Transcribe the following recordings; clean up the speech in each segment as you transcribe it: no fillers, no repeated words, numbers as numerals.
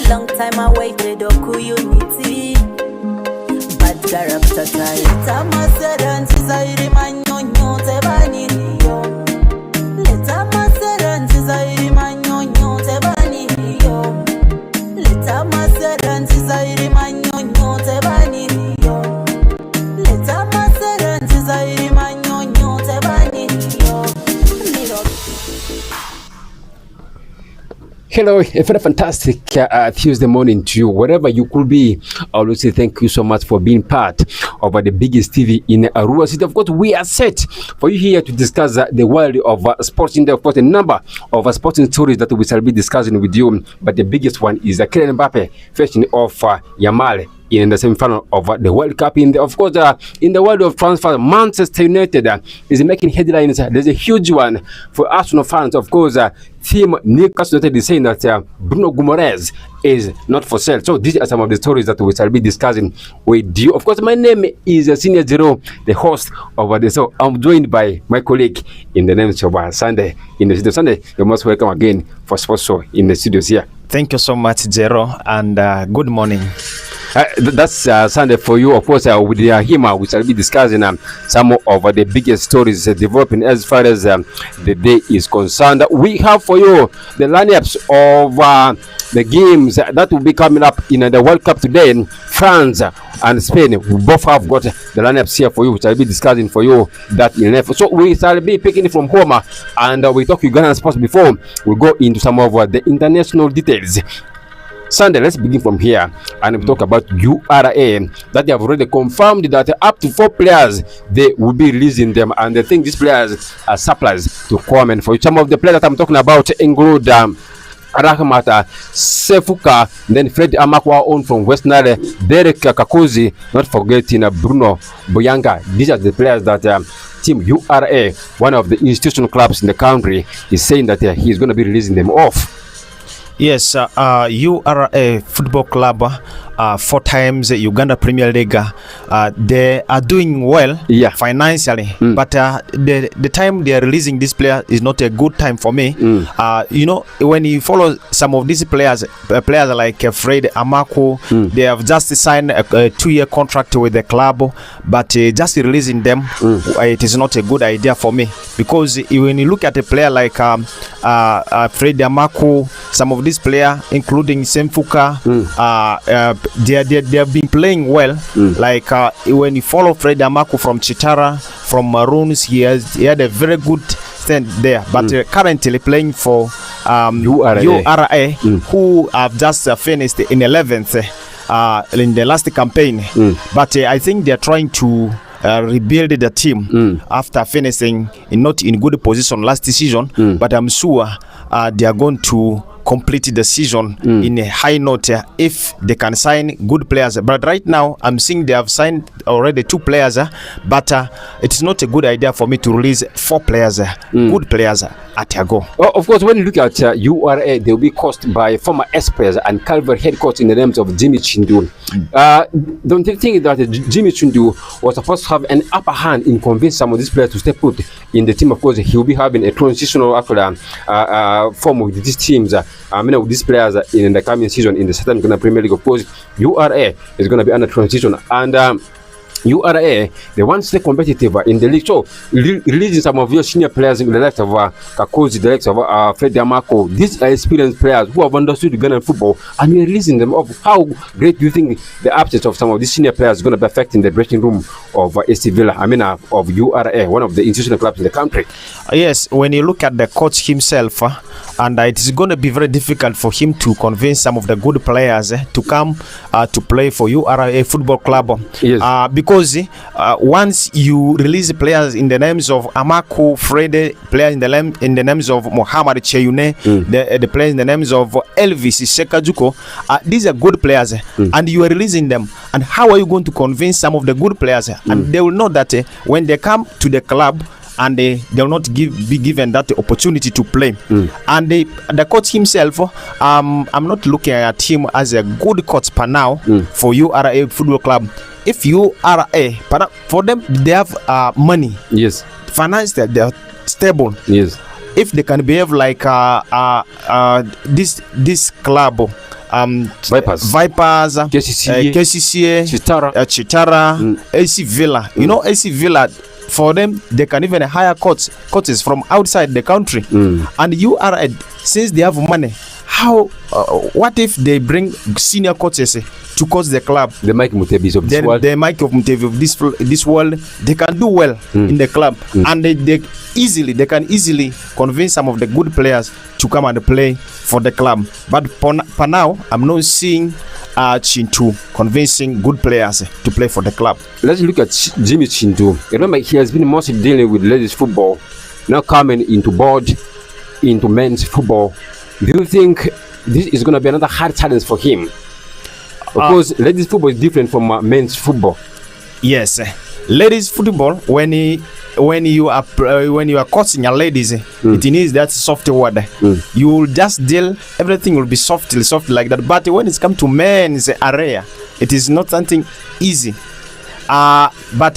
Long time I waited, Oku unity. Bad character type. Tama seran tizairi manyonyo tebani yo. Letama seran tizairi manyonyo tebani yo. Letama seran tizairi manyonyo tebani yo. Letama seran tizairi manyonyo tebani yo. Hello, a very fantastic Tuesday morning to you, wherever you could be. I would say thank you so much for being part of the biggest TV in Arua City. Of course, we are set for you here to discuss the world of sports. In the, of course, a number of sporting stories that we shall be discussing with you. But the biggest one is Kylian Mbappe facing off Yamal in the semi-final of the World Cup. In the, of course, in the world of transfer, Manchester United is making headlines. There's a huge one for Arsenal fans. Of course, team Newcastle United is saying that Bruno Guimaraes is not for sale. So these are some of the stories that we shall be discussing with you. Of course, my name is Senior Geroh, the host of the show. I'm joined by my colleague in the name of Sunday in the studio. Sunday, you're most welcome again for sports show in the studios here. Thank you so much, Geroh, and good morning. That's Sunday for you. Of course, with him, we shall be discussing some of the biggest stories developing as far as the day is concerned. We have for you the lineups of the games that will be coming up in the World Cup today. France and Spain, we both have got the lineups here for you, which I'll be discussing for you that in left. So we shall be picking it from home, and we talk Ugandan sports before we go into some of the international details. Sunday, let's begin from here and we talk about URA that they have already confirmed that up to 4 players they will be releasing them, and they think these players are supplies to come. And for some of the players that I'm talking about include Rahmata Sefuka, then Fred Amakwa on from West Nile, Derek Kakuzi, not forgetting Bruno Boyanga. These are the players that Team URA, one of the institutional clubs in the country, is saying that he's going to be releasing them off. Yes, URA Football Club, 4 times Uganda Premier League, they are doing well financially, but the time they are releasing this player is not a good time for me. You know, when you follow some of these players like Fred Amako, they have just signed a 2-year contract with the club, but just releasing them, it is not a good idea for me, because when you look at a player like Fred Amako, some of these players, including Semfuka, they have been playing well. Like when you follow Fred Amako from Chitara, from Maroons, he had a very good stand there. But currently playing for URA, who have just finished in 11th in the last campaign. But I think they are trying to rebuild the team after finishing not in good position last season. But I'm sure they are going to complete the season in a high note if they can sign good players. But right now I'm seeing they have signed already 2 players, but it's not a good idea for me to release 4 players, good players at a go. Well, of course, when you look at URA, they will be coached by former Espers and Calvary head coach in the names of Jimmy Chindu. Don't you think that Jimmy Chindu was supposed to have an upper hand in convincing some of these players to stay put in the team? Of course, he will be having a transitional form with these teams. With these players in the coming season in the Southern Ghana Premier League. Of course, URA is going to be under transition, and URA, they want to stay competitive in the league. So, releasing some of your senior players in the likes of Kakozi, the likes of Fred Amako, these are experienced players who have understood Ghana football, and you're releasing them off. How great do you think the absence of some of these senior players is going to be affecting the dressing room of AC Villa, of URA, one of the institutional clubs in the country? Yes, when you look at the coach himself, and it is going to be very difficult for him to convince some of the good players to come to play for URA Football Club. Yes. Because once you release players in the names of Amako, Fred, players in the names of Mohamed Cheyune, the players in the names of Elvis Sekajuko, these are good players, and you are releasing them. And how are you going to convince some of the good players? And they will know that when they come to the club, and they will not be given that opportunity to play. And the coach himself, I'm not looking at him as a good coach per now for URA Football Club. If URA, for them, they have money. Yes. Finance, they are stable. Yes. if they can behave like this club, Vipers, KCCA, Chitara, AC Villa. You know, AC Villa, for them, they can even hire coaches from outside the country. And URA, since they have money, what if they bring senior coaches to coach the club? The Mike Mutebi of this world. The Mike of Mutebi of this world, they can do well in the club, and they can easily convince some of the good players to come and play for the club. But for now, I'm not seeing Chintu convincing good players to play for the club. Let's look at Jimmy Chintu. Remember, he has been mostly dealing with ladies football, now coming into men's football. Do you think this is going to be another hard challenge for him? Because ladies football is different from men's football. Yes, ladies football, when you are coaching a ladies, it needs that soft word. You will just deal, everything will be soft like that. But when it's come to men's area, it is not something easy. But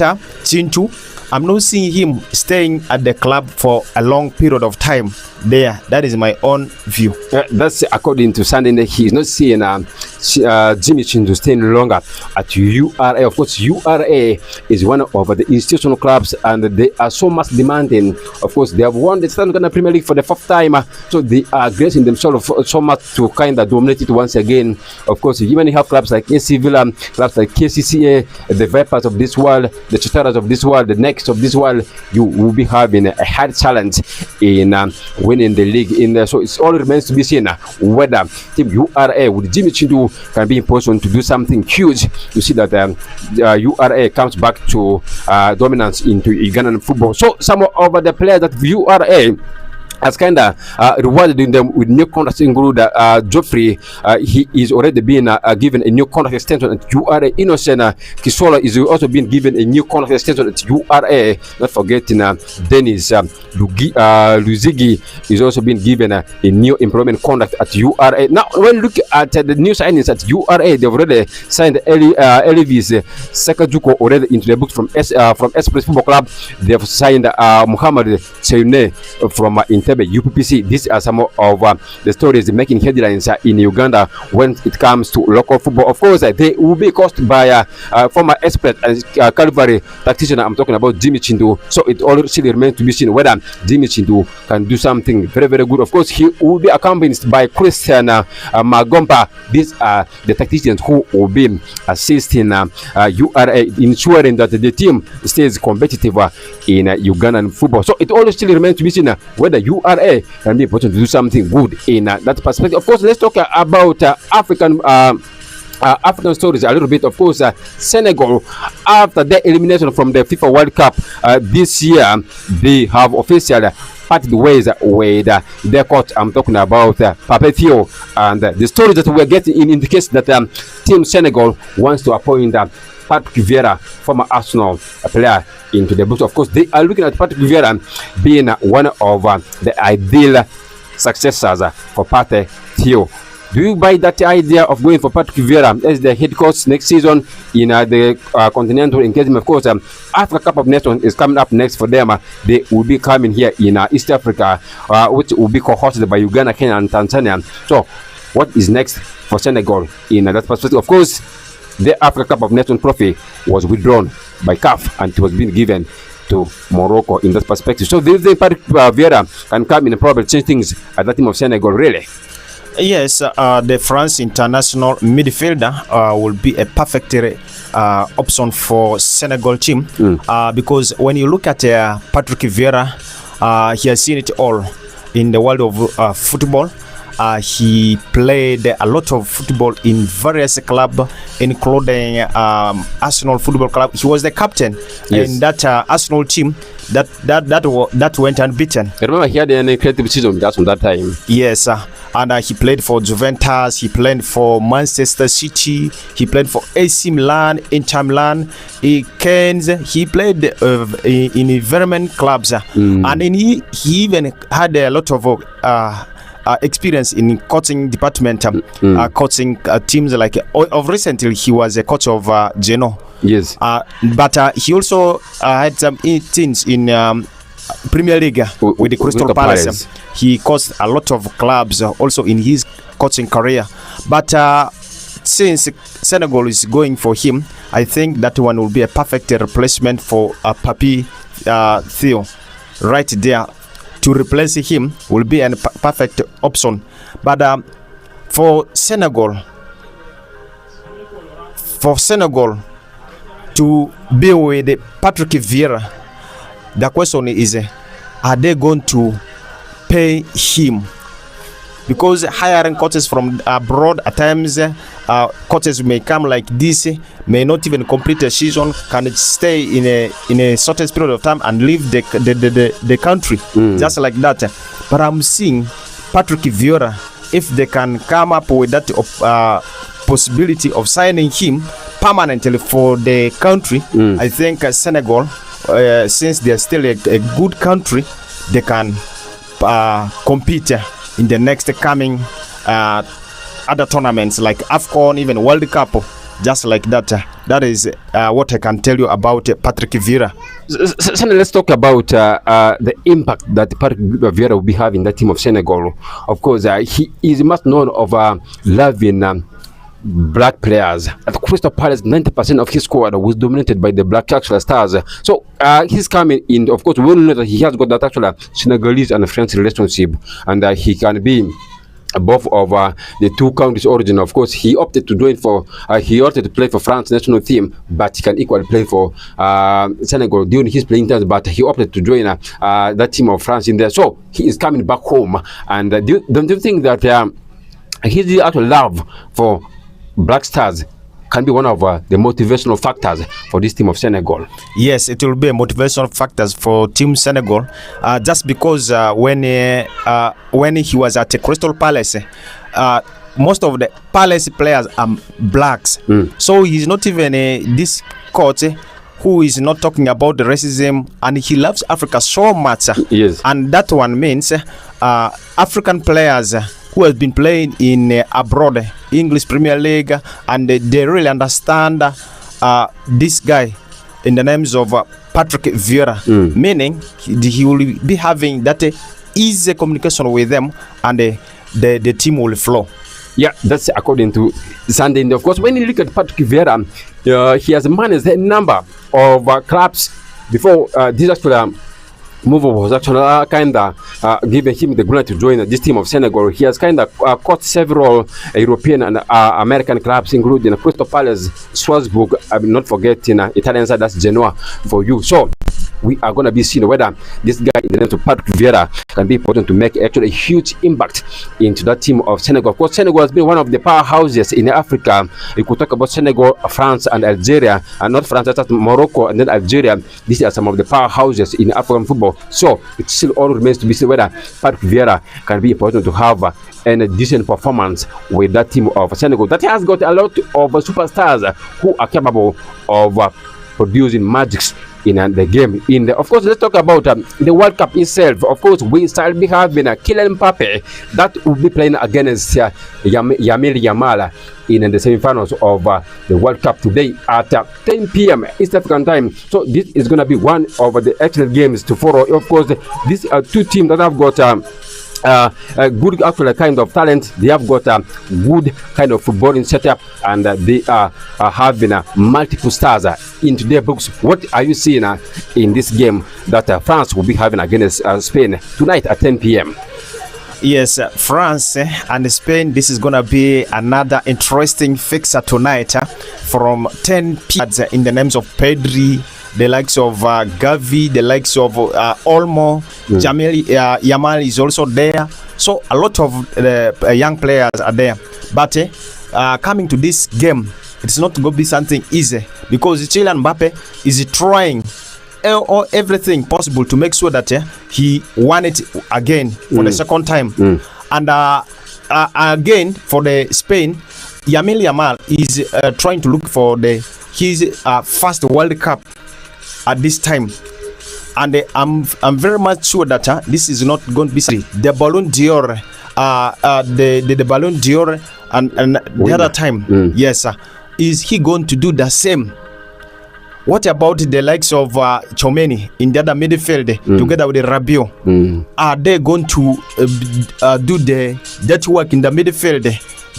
Chintu, I'm not seeing him staying at the club for a long period of time. That is my own view. That's according to Sunday. He's not seeing Jimmy Chintu staying longer at URA. Of course, URA is one of the institutional clubs, and they are so much demanding. Of course, they have won the Southern Ghana Premier League for the 4th time, so they are gracing themselves so much to kind of dominate it once again. Of course, you even have clubs like AC Villa, clubs like KCCA, the Vipers of this world, the Chitaras of this world, the Next of this world. You will be having a hard challenge in winning the league in there. So it all remains to be seen whether Team URA with Jimmy Chintu can be in position to do something huge. You see that URA comes back to dominance into Ugandan football. So some of the players that URA has kind of rewarded them with new contracts, include Geoffrey. He is already being given a new contract extension at URA. Innocent Kisola is also being given a new contract extension at URA. Not forgetting Dennis Luzigi is also being given a new employment contract at URA. Now, when you look at the new signings at URA, they've already signed Elivis Sekajuko already into the books from Express Football Club. They've signed Muhammad Cheyune from UPPC. These are some of the stories making headlines in Uganda when it comes to local football. Of course, they will be coached by former expert and Calvary tactician. I'm talking about Jimmy Chintu. So it all still remains to be seen whether Jimmy Chintu can do something very, very good. Of course, he will be accompanied by Christian Magompa. These are the tacticians who will be assisting URA, ensuring that the team stays competitive in Ugandan football. So it all still remains to be seen whether URA can be important to do something good in that perspective. Of course, let's talk about African stories a little bit. Of course, Senegal, after their elimination from the FIFA World Cup this year, they have officially parted ways with their coach. I'm talking about Papetio, and the stories that we're getting indicates that Team Senegal wants to appoint Patrick Vieira, former Arsenal player, into the books. Of course, they are looking at Patrick Vieira being one of the ideal successors for Papetio. Do you buy that idea of going for Patrick Vieira as the head coach next season in the continental engagement? Of course, Africa Cup of Nations is coming up next for them. They will be coming here in East Africa, which will be co-hosted by Uganda, Kenya, and Tanzania. So, what is next for Senegal in that perspective? Of course, the Africa Cup of Nations trophy was withdrawn by CAF and it was being given to Morocco in that perspective. So, do you think Patrick Vieira can come in and probably change things at that team of Senegal, really? Yes, the France international midfielder will be a perfect option for Senegal team because when you look at Patrick Vieira, he has seen it all in the world of football. He played a lot of football in various clubs, including Arsenal Football Club. He was the captain in that Arsenal team that went unbeaten. I remember he had an incredible season just from that time. Yes, and he played for Juventus, he played for Manchester City, he played for AC Milan, Inter Milan, he played in very many clubs, and he even had a lot of experience in coaching department, coaching teams like of recently he was a coach of Geroh. Yes, but he also had some things in Premier League with the Crystal Palace. He coached a lot of clubs also in his coaching career. But since Senegal is going for him, I think that one will be a perfect replacement for Papi Theo. Right there, to replace him will be a perfect option. But for Senegal to be with Patrick Vieira, the question is, are they going to pay him? Because hiring coaches from abroad, at times coaches may come like this, may not even complete a season, can stay in a shortest period of time and leave the country, just like that. But I'm seeing Patrick Vieira, if they can come up with that possibility of signing him permanently for the country, I think Senegal, since they're still a good country, they can compete in the next coming other tournaments like AFCON, even World Cup, just like that. That is what I can tell you about Patrick Vieira. So let's talk about the impact that Patrick Vieira will be having in that team of Senegal. Of course, he is much known of loving black players. At Crystal Palace, 90% of his squad was dominated by the black actual stars. So he's coming in. Of course, we all know that he has got that actual Senegalese and French relationship, and he can be both of the two countries' origin. Of course, he opted to join for. He opted to play for France national team, but he can equally play for Senegal during his playing times. But he opted to join that team of France in there. So he is coming back home. And don't you think that his actual love for black stars can be one of the motivational factors for this team of Senegal? Yes, it will be a motivational factors for Team Senegal, just because when he was at the Crystal Palace, most of the Palace players are blacks. So he's not even this coach who is not talking about the racism, and he loves Africa so much. Yes. And that one means African players who has been playing in abroad, English Premier League, and they really understand this guy in the names of Patrick Vieira, meaning he will be having that easy communication with them, and the team will flow. Yeah, that's according to Sunday. Of course, when you look at Patrick Vieira, he has managed a number of clubs before this actual move was actually kind of giving him the grant to join this team of Senegal. He has kind of caught several European and American clubs, including Crystal Palace, Strasbourg. I will not forget in Italian side, that's Genoa for you. So we are going to be seeing whether this guy in the name of Patrick Vieira can be important to make actually a huge impact into that team of Senegal. Of course, Senegal has been one of the powerhouses in Africa. You could talk about Senegal, France, and Algeria, and not France, that's Morocco, and then Algeria. These are some of the powerhouses in African football. So it still all remains to be seen whether Patrick Vieira can be important to have a decent performance with that team of Senegal that has got a lot of superstars who are capable of producing magics in the game. Of course, let's talk about the World Cup itself. Of course, we shall be having Kylian Mbappe that will be playing against Lamine Yamal in the semi-finals of the World Cup today at 10 p.m. East African time. So this is going to be one of the excellent games to follow. Of course, these are two teams that have got a good actual kind of talent. They have got a good kind of footballing setup, and they are having multiple stars into their books. What are you seeing in this game that France will be having against Spain tonight at 10 p.m.? Yes, France and Spain. This is gonna be another interesting fixture tonight from 10 p.m. in the names of Pedri, the likes of Gavi, the likes of Olmo, Yamal is also there. So a lot of young players are there. But coming to this game, it's not going to be something easy, because Kylian Mbappe is trying everything possible to make sure that he won it again for the second time. And again for the Spain, Lamine Yamal is trying to look for his first World Cup at this time, and I'm very much sure that this is not going to be the Ballon d'Or, the Ballon d'Or, and the other time. Yes, is he going to do the same? What about the likes of Chomeni in the other midfield together with Rabiot? Are they going to do the dirty work in the midfield?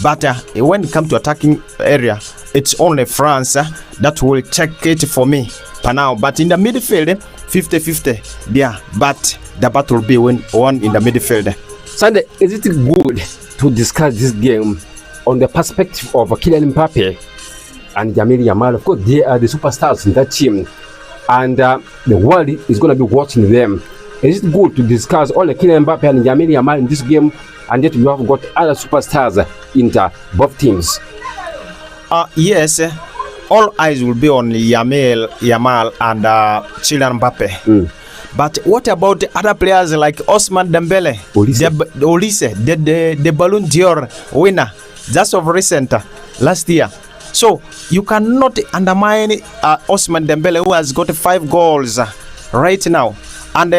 But when it comes to attacking area, it's only France that will take it for me for now. But in the midfield, 50-50 there. But the battle will be won in the midfield. Sunday, is it good to discuss this game on the perspective of Kylian Mbappe and Lamine Yamal? Of course, they are the superstars in that team, and the world is going to be watching them. Is it good to discuss all the Kylian Mbappe and Lamine Yamal in this game, and yet you have got other superstars in both teams? Yes, all eyes will be on Yamal and Kylian Mbappe. But what about the other players like Ousmane Dembele, Olise, the Ballon d'Or winner, just of recent, last year? So you cannot undermine Ousmane Dembele, who has got 5 goals right now, and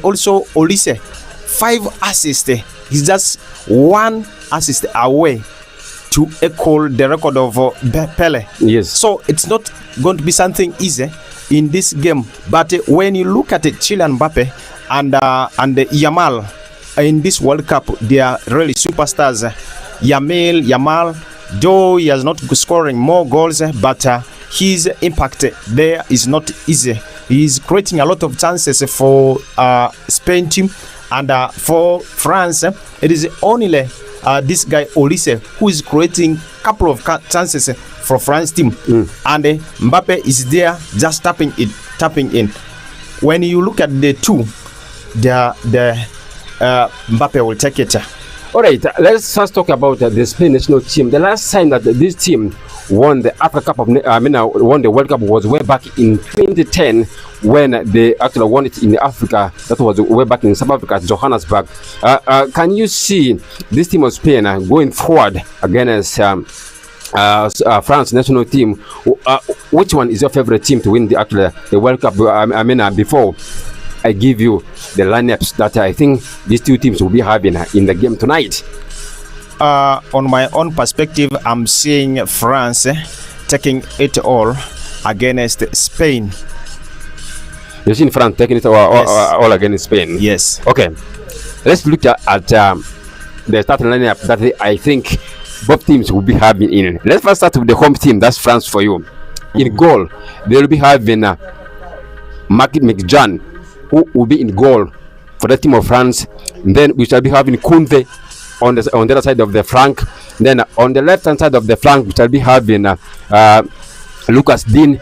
also Olise, 5 assists. He's just 1 assist away to equal the record of Pele. Yes. So it's not going to be something easy in this game. But when you look at Kylian Mbappe and Yamal in this World Cup, they are really superstars. Yamal, though he has not scoring more goals, but his impact there is not easy. He is creating a lot of chances for Spain team, and for France, it is only this guy Olise who is creating couple of chances for France team, and Mbappe is there just tapping in. When you look at the two, the Mbappe will take it. All right, let's first talk about the Spain national team. The last time that this team won the Africa Cup won the World Cup was way back in 2010 when they actually won it in Africa. That was way back in South Africa, Johannesburg. Can you see this team of Spain going forward against France national team? Which one is your favorite team to win the World Cup? Before I give you the lineups that I think these two teams will be having in the game tonight. On my own perspective, I'm seeing France taking it all against Spain. You're seeing France taking it all against Spain? Yes. Okay. Let's look at the starting lineup that I think both teams will be having in. Let's first start with the home team. That's France for you. In goal, they will be having Marc McJahn, who will be in goal for the team of France. And then we shall be having Koundé on the other side of the flank. Then on the left hand side of the flank, we shall be having Lucas Digne.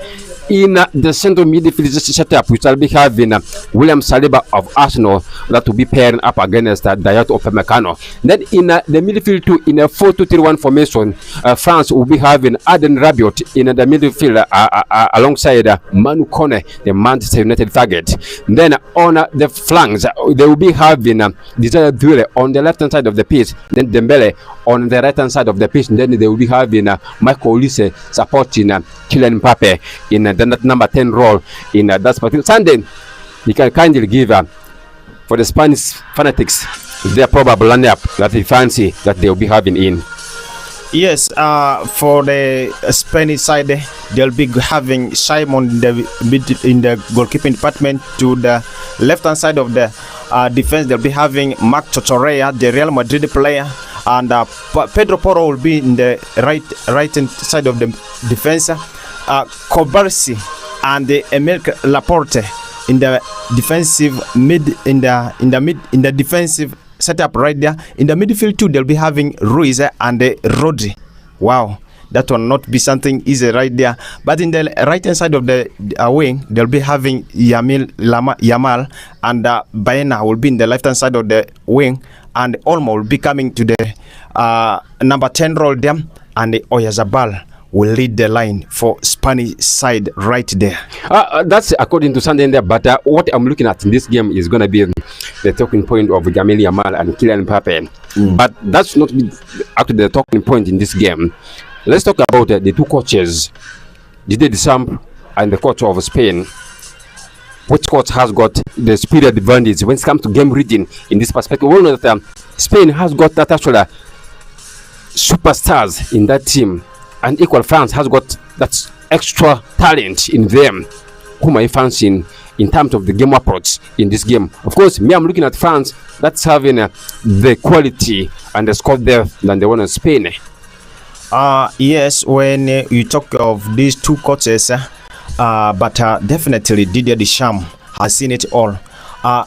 In the central midfield setup, we shall be having William Saliba of Arsenal that will be pairing up against Dayot Upamecano. Then in the midfield too, in a 4-2-3-1 formation, France will be having Adrien Rabiot in the midfield alongside Manu Kone, the Manchester United target. Then on the flanks, they will be having Desire Doué on the left hand side of the pitch, then Dembele on the right hand side of the pitch, and then they will be having Michael Olise supporting Kylian Mbappe in the number 10 role in that particular Sunday. You can kindly give for the Spanish fanatics their probable lineup that they fancy that they will be having in. Yes, for the Spanish side, they'll be having Simon in the goalkeeping department. To the left hand side of the defense, they'll be having Marc Cucurella, the Real Madrid player, and Pedro Porro will be in the right hand side of the defense. Kobarsi and Emile Laporte in the defensive in the defensive setup right there. In the midfield too, they'll be having Ruiz and Rodri. Wow, that will not be something easy right there. But in the right hand side of the wing, they'll be having Yamal, and Baena will be in the left hand side of the wing, and Olmo will be coming to the number 10 role there, and Oyarzabal will lead the line for Spanish side right there. That's according to Sunday there, but what I'm looking at in this game is going to be the talking point of Lamine Yamal and Kylian Mbappe. But that's not actually the talking point in this game. Let's talk about the two coaches, Didier Deschamps and the coach of Spain. Which coach has got the speed advantage when it comes to game reading in this perspective? We know that Spain has got that actually superstars in that team, and equal France has got that extra talent in them whom I fancy in terms of the game approach in this game. Of course, me, I'm looking at France that's having the quality and the squad depth than the one in Spain. Yes, when you talk of these two coaches, but definitely Didier Deschamps has seen it all.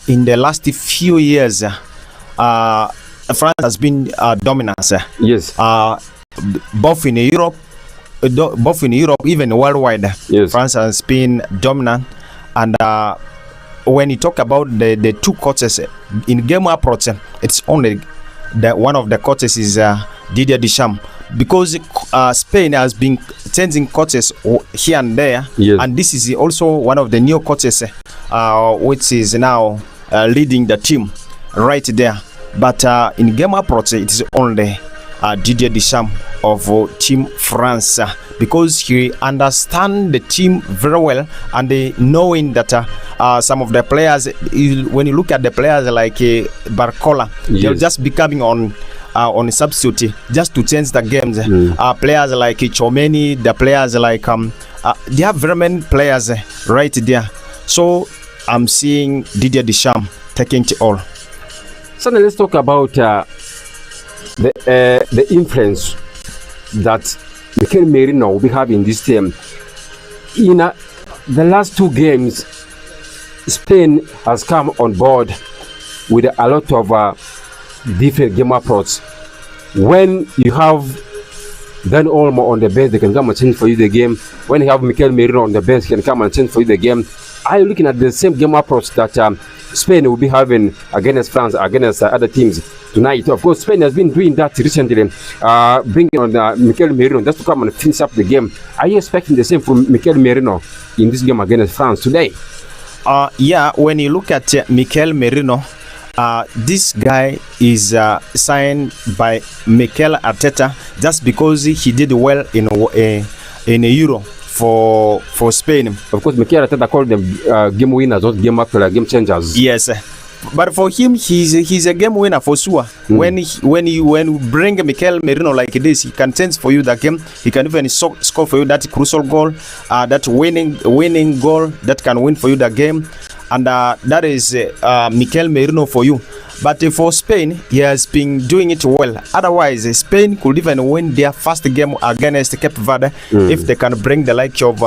In the last few years, France has been dominant. Yes. Both in Europe, even worldwide. Yes. France has been dominant. And when you talk about the two coaches in game approach, it's only one of the coaches is Didier Deschamps, because Spain has been changing coaches here and there. Yes. And this is also one of the new coaches which is now leading the team right there. But in game approach, it is only Didier Deschamps of Team France, because he understands the team very well, and they knowing that some of the players, when you look at the players like Barcola, yes, they'll just be coming on a substitute just to change the games. Players like Chomeni, the players like they have very many players right there. So I'm seeing Didier Deschamps taking it all. So now let's talk about the influence that Mikel Merino will be having this team. In the last two games, Spain has come on board with a lot of different game approach. When you have Dan Olmo on the bench, they can come and change for you the game. When you have Mikel Merino on the bench, he can come and change for you the game. Are you looking at the same game approach that Spain will be having against France, against other teams tonight? Of course, Spain has been doing that recently, bringing on Mikel Merino just to come and finish up the game. Are you expecting the same from Mikel Merino in this game against France today? Yeah, when you look at Mikel Merino, this guy is signed by Mikel Arteta just because he did well in a Euro for Spain. Of course, Mikel Arteta called them game winners, not game changers. Yes, but for him, he's a game winner for sure. When you bring Mikel Merino like this, he can change for you the game. He can even score for you that crucial goal, that winning goal that can win for you the game, and that is Mikel Merino for you. But for Spain, he has been doing it well. Otherwise, Spain could even win their first game against Cape Verde if they can bring the likes of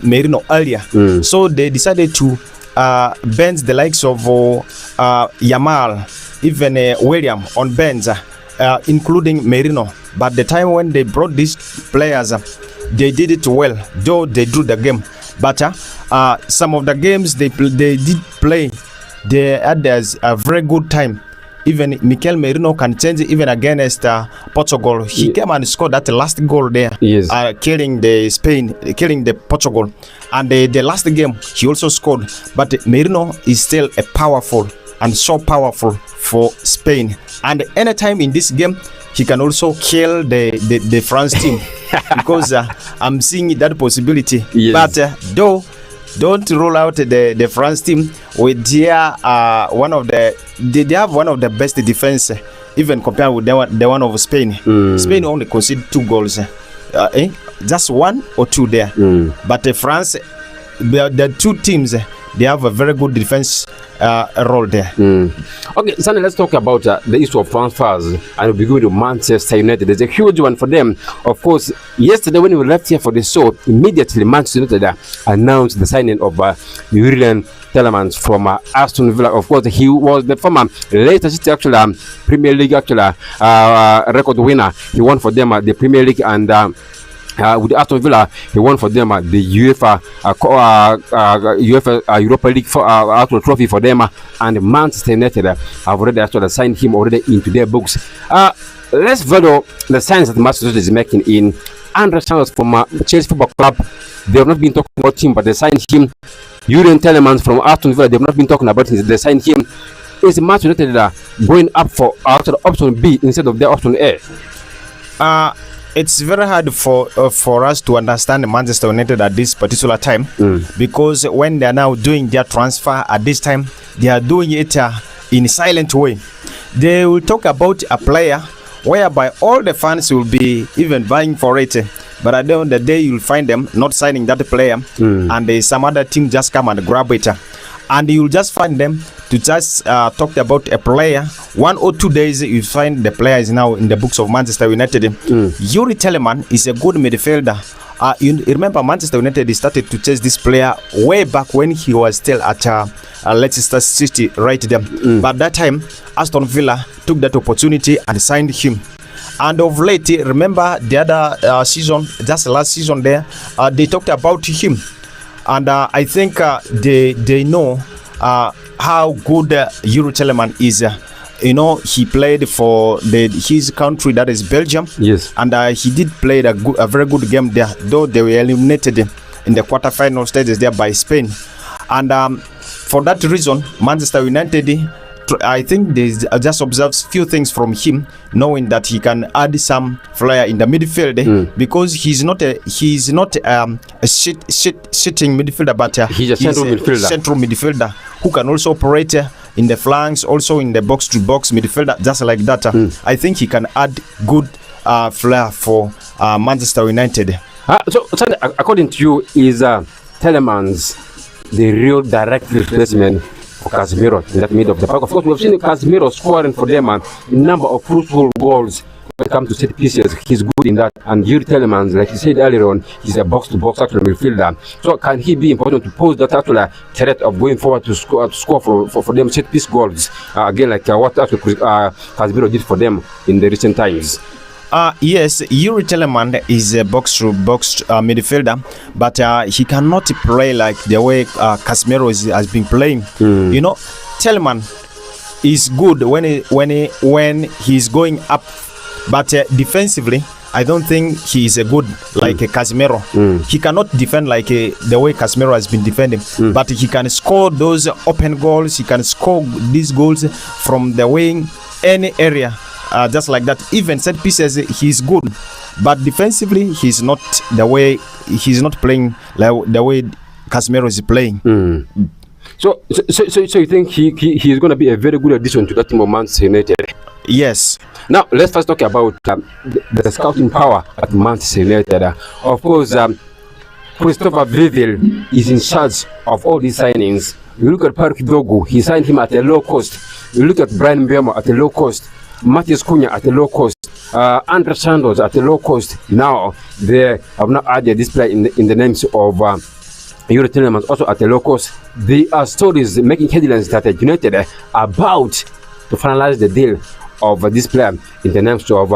Merino earlier. So they decided to bench the likes of Yamal, even William on bench, including Merino. But the time when they brought these players, they did it well, though they drew the game. But some of the games they did play, they had a very good time. Even Mikel Merino can change it even against Portugal. He came and scored that last goal there, yes, killing the Portugal. And the last game, he also scored. But Merino is still a powerful and so powerful for Spain. And anytime in this game, he can also kill the France team because I'm seeing that possibility. Yes. But though, don't rule out the France team with their they have one of the best defense, even compared with the one of Spain. Spain only conceded 2 goals, just 1 or 2 there. But France, the two teams, they have a very good defense role there. Okay, Sunday, let's talk about the issue of transfers, and we'll be going to Manchester United. There's a huge one for them. Of course, yesterday when we left here for the show, immediately Manchester United announced the signing of Julian Telemans from Aston Villa. Of course, he was the former Leicester City Premier League record winner. He won for them the Premier League, and with Aston Villa, he won for them the UEFA Europa League trophy for them, and Manchester United have already actually signed him already into their books. Let's value the signs that Manchester United is making in Andre Santos from Chelsea Football Club. They have not been talking about him, but they signed him. Julian Telemans from Aston Villa, they have not been talking about him, they signed him. Is Manchester United going up for option B instead of their option A? It's very hard for us to understand Manchester United at this particular time, because when they are now doing their transfer at this time, they are doing it in a silent way. They will talk about a player whereby all the fans will be even vying for it. but at the end of the day, you'll find them not signing that player, and some other team just come and grab it. And you'll just find them to just talk about a player. 1 or 2 days, you find the player is now in the books of Manchester United. Youri Tielemans is a good midfielder. You remember Manchester United started to chase this player way back when he was still at Leicester City right there. But that time, Aston Villa took that opportunity and signed him. And of late, remember the other season, just last season there, they talked about him. And I think they know how good Youri Tielemans is. He played for his country, that is Belgium. Yes. And he did play a very good game there, though they were eliminated in the quarterfinal stages there by Spain. And for that reason, Manchester United, I think they just observe few things from him, knowing that he can add some flair in the midfield, because he's not a sitting midfielder, but he's a central midfielder who can also operate in the flanks, also in the box-to-box midfielder, just like that. I think he can add good flair for Manchester United. So, according to you, is Tielemans the real direct replacement for Casemiro in that middle of the park? Of course, we've seen Casemiro scoring for them a number of crucial goals when it comes to set pieces. He's good in that. And Youri Tielemans, like you said earlier on, he's a box-to-box actual midfielder. So can he be important to pose that actual threat of going forward to score for them set piece goals? Again, like what actually Casemiro did for them in the recent times. Yes, Youri Tielemans is a box-to-box midfielder, but he cannot play like the way Casemiro has been playing. Tielemans is good when he's going up, but defensively, I don't think he is a good like Casemiro. He cannot defend like the way Casemiro has been defending, but he can score those open goals. He can score these goals from the wing, any area. Just like that, even set pieces, he's good, but defensively, he's not playing like the way Casemiro is playing. So you think he is going to be a very good addition to that team of Manchester United? Yes. Now let's first talk about the scouting power at Manchester United. Of course, Christopher Vivell is in charge of all these signings. You look at Park Dogu, he signed him at a low cost. You look at Brian Mbeumo at a low cost. Matheus Cunha at a low cost, Andre Santos at a low cost. Now they have not added this player in the names of Youri Tielemans also at a low cost. There are stories making headlines that United are about to finalize the deal of this player in the names of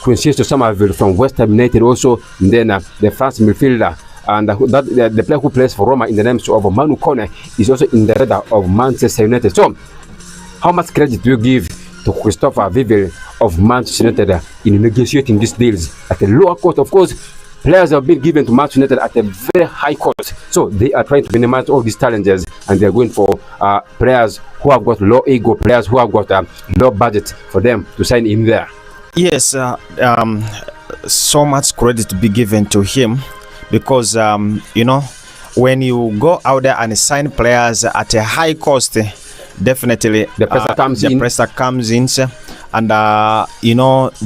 Quincy Somerville from West Ham United, also and then the France midfielder. And the player who plays for Roma in the names of Manu Kone is also in the radar of Manchester United. So, how much credit do you give to Christopher Vivell of Manchester United in negotiating these deals at a lower cost? Of course, players have been given to Manchester United at a very high cost, so they are trying to minimize all these challenges, and they are going for players who have got low ego, players who have got low budget for them to sign in there. Yes, so much credit to be given to him, because when you go out there and sign players at a high cost, definitely the pressure comes in, and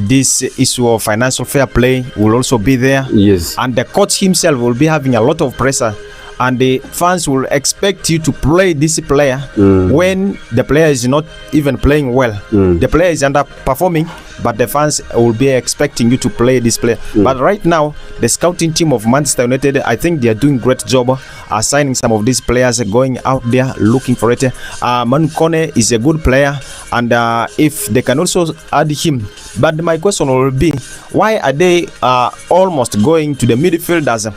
this issue of financial fair play will also be there. Yes, and the coach himself will be having a lot of pressure, and the fans will expect you to play this player when the player is not even playing well. The player is underperforming, but the fans will be expecting you to play this player. But right now, the scouting team of Manchester United, I think they are doing great job signing some of these players, going out there looking for it. Manu Kone is a good player, and if they can also add him. But my question will be, why are they almost going to the midfielders?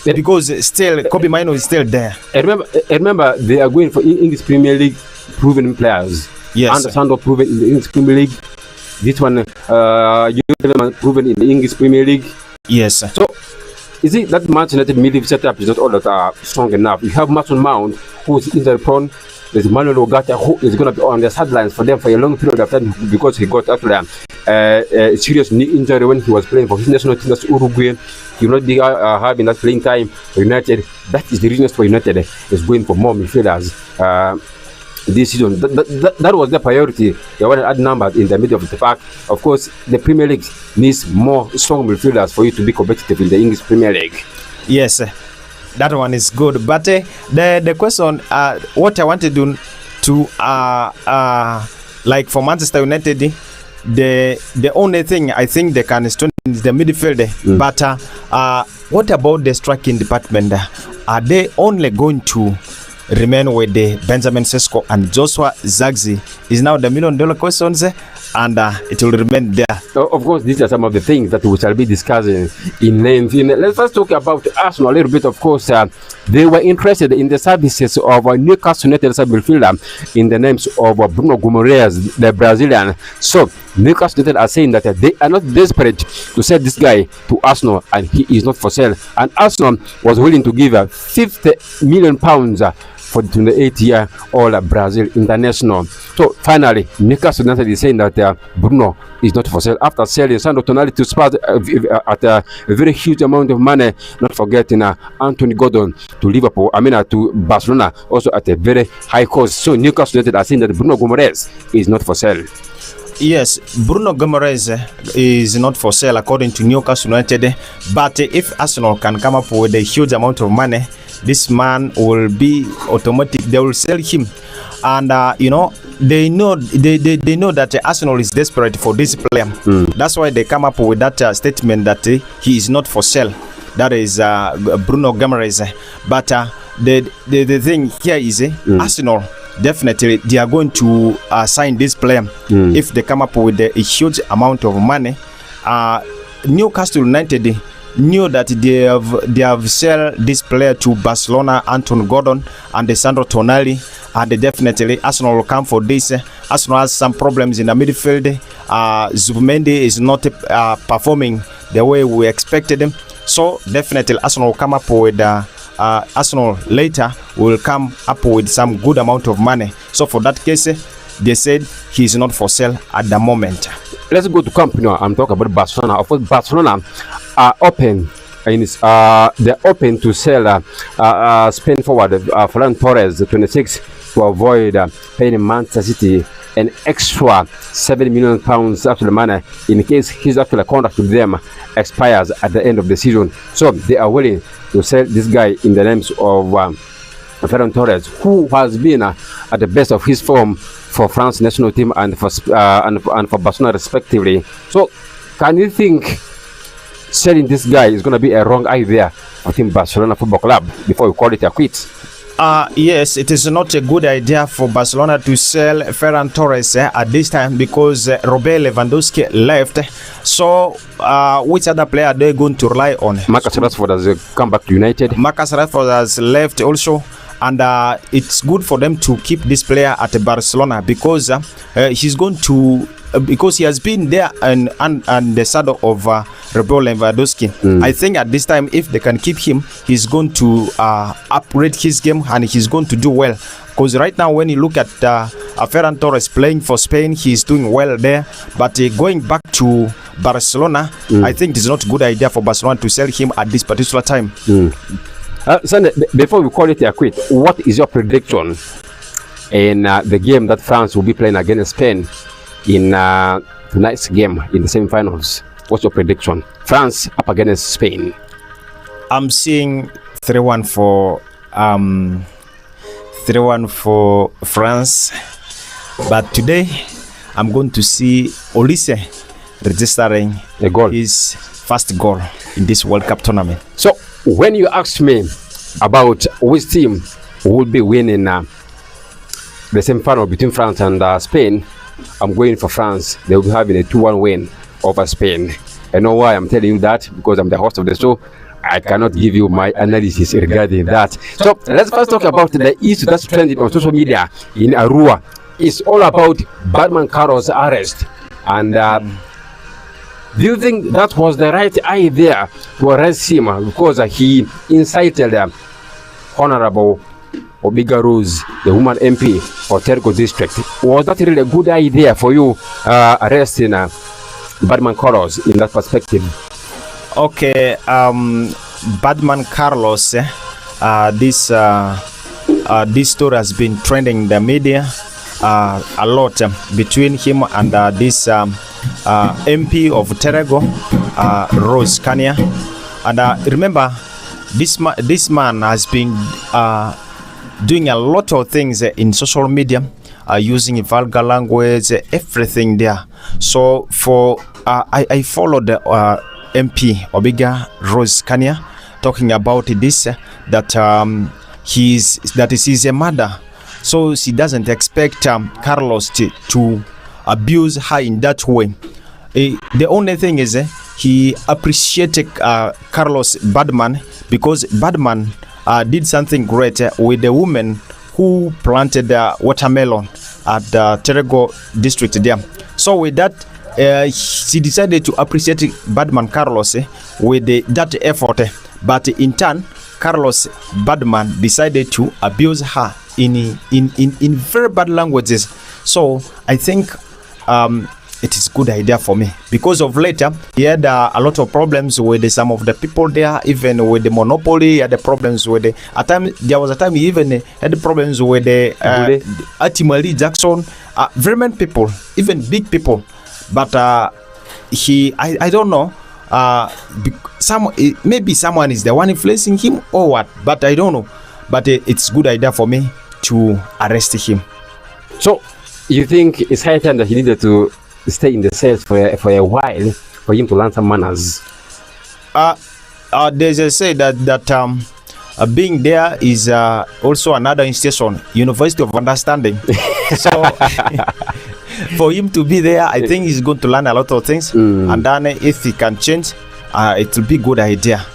Because still Kobe Mainoo is still there. Remember, they are going for English Premier League proven players. Yes, Anderson proven in the English Premier League. This one, proven in the English Premier League. Yes. So, is it that Manchester United midfield setup is not all that strong enough? You have Mason Mount, who is injury prone. There's Manuel Ugarte, who is going to be on the sidelines for them for a long period of time because he got actually a serious knee injury when he was playing for his national team, that's Uruguay. He will not be having that playing time for United. That is the reason for United is going for more midfielders. this season. That was the priority. They want to add numbers in the middle of the park. Of course, the Premier League needs more strong midfielders for you to be competitive in the English Premier League. Yes, that one is good. But the question, what I wanted to like for Manchester United, the only thing I think they can strengthen is the midfield. But what about the striking department? Are they only going to remain with the Benjamin Sesko and Joshua Zagzi? Is now the $1 million questions, and it will remain there. Of course, these are some of the things that we shall be discussing in length. Let's first talk about Arsenal a little bit. Of course, they were interested in the services of Newcastle United midfielder in the names of Bruno Guimaraes, the Brazilian. So Newcastle United are saying that they are not desperate to sell this guy to Arsenal, and he is not for sale. And Arsenal was willing to give £50 million for the 28-year-old Brazil international. So finally, Newcastle United is saying that Bruno is not for sale after selling Sandro Tonali to Spurs at a very huge amount of money. Not forgetting Anthony Gordon to Liverpool. To Barcelona also at a very high cost. So Newcastle United are saying that Bruno Guimaraes is not for sale. Yes, Bruno Guimaraes is not for sale according to Newcastle United. But if Arsenal can come up with a huge amount of money, this man will be automatic. They will sell him, and they know that Arsenal is desperate for this player. That's why they come up with that statement that he is not for sale. That is Bruno Guimaraes. But the thing here is Arsenal definitely they are going to sign this player if they come up with a huge amount of money. Newcastle United knew that they have sold this player to Barcelona, Anthony Gordon and Sandro Tonali, and definitely Arsenal will come for this. Arsenal has some problems in the midfield. Zubimendi is not performing the way we expected him, so definitely Arsenal will come up with Arsenal later will come up with some good amount of money. So for that case, they said he is not for sale at the moment. Let's go to Camp Nou and talk about Barcelona. Of course, Barcelona are open. They're open to sell Spain forward Ferran Torres, 26, to avoid paying Manchester City an extra £7 million actually money in case his actual contract with them expires at the end of the season. So they are willing to sell this guy in the names of Ferran Torres, who has been at the best of his form for France national team and for Barcelona respectively. So can you think selling this guy is going to be a wrong idea for Team Barcelona Football Club before we call it a quit? Yes, it is not a good idea for Barcelona to sell Ferran Torres at this time because Robert Lewandowski left. So, which other player are they going to rely on? Marcus Rashford has come back to United. Marcus Rashford has left also. And it's good for them to keep this player at Barcelona because he's going to because he has been there and the shadow of Robert Lewandowski. I think at this time, if they can keep him, he's going to upgrade his game and he's going to do well. Because right now, when you look at Ferran Torres playing for Spain, he's doing well there. But going back to Barcelona, I think it's not a good idea for Barcelona to sell him at this particular time. Sunday, before we call it a quit, what is your prediction in the game that France will be playing against Spain in tonight's game in the semi-finals? What's your prediction? France up against Spain. I'm seeing 3-1 for France. But today, I'm going to see Olise registering a goal, his first goal in this World Cup tournament. So, when you asked me about which team will be winning the semi-final between France and Spain, I'm going for France. They will be having a 2-1 win over Spain. I know why I'm telling you that, because I'm the host of the show. I cannot give you my analysis regarding that. So let's first talk about the issue that's trending on social media in Arua. It's all about Batman Carroll's arrest. And do you think that was the right idea to arrest him because he incited Honorable Obiga Rose, the woman MP for Tergo District? Was that really a good idea for you arresting Batman Carlos in that perspective? Okay, Batman Carlos, this this story has been trending in the media a lot between him and this MP of Terego, Rose Kania. And remember, this man has been doing a lot of things in social media, using vulgar language, everything there. So for I followed MP Obiga Rose Kania talking about this, that she's a mother, so she doesn't expect Carlos to abuse her in that way. The only thing is he appreciated Carlos Badman, because Badman did something great with the woman who planted watermelon at the Terego district there. So with that, she decided to appreciate Badman Carlos with that effort. But in turn, Carlos Badman decided to abuse her in very bad languages. So I think it is a good idea for me, because of later he had a lot of problems with some of the people there, even with the monopoly. He had the problems with there was a time he even had problems with the Atimali Jackson, very many people, even big people. But I don't know, maybe someone is the one influencing him or what, but I don't know. But it's a good idea for me to arrest him. So you think it's high time that he needed to stay in the cells for a while for him to learn some manners? There's a say that being there is also another institution, University of Understanding. So for him to be there, I think he's going to learn a lot of things, and then if he can change, it will be a good idea.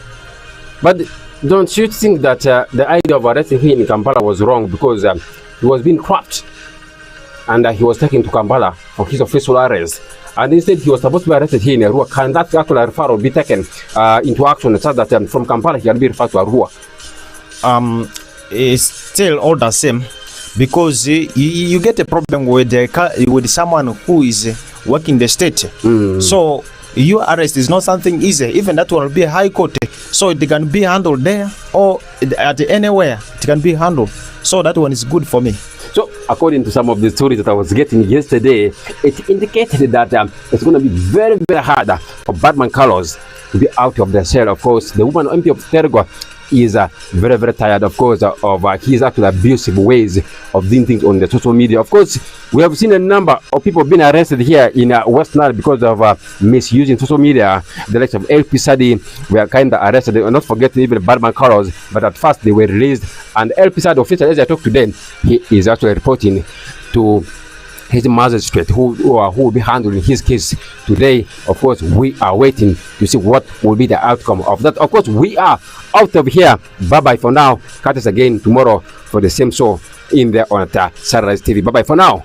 But don't you think that the idea of arresting him in Kampala was wrong, because he was being trapped and he was taken to Kampala for his official arrest, and instead he was supposed to be arrested here in Arua? Can that actual referral be taken into action such that from Kampala he can be referred to Arua? It's still all the same, because you get a problem with someone who is working the state. So your arrest is not something easy. Even that will be a high court, so it can be handled there or at anywhere. It can be handled. So that one is good for me. So according to some of the stories that I was getting yesterday, it indicated that it's going to be very, very hard for Badman Carlos to be out of the cell. Of course, the woman MP of Terego is very, very tired, of course, of his actual abusive ways of doing things on the social media. Of course, we have seen a number of people being arrested here in West Nile because of misusing social media. The likes of LP Sadi were kind of arrested. And not forgetting even Badman Carlos, but at first they were released. And LP Sadi official, as I talk to them, he is actually reporting to his magistrate who will be handling his case today. Of course, we are waiting to see what will be the outcome of that. Of course, we are out of here. Bye bye for now. Catch us again tomorrow for the same show in there on Sararights TV. Bye bye for now.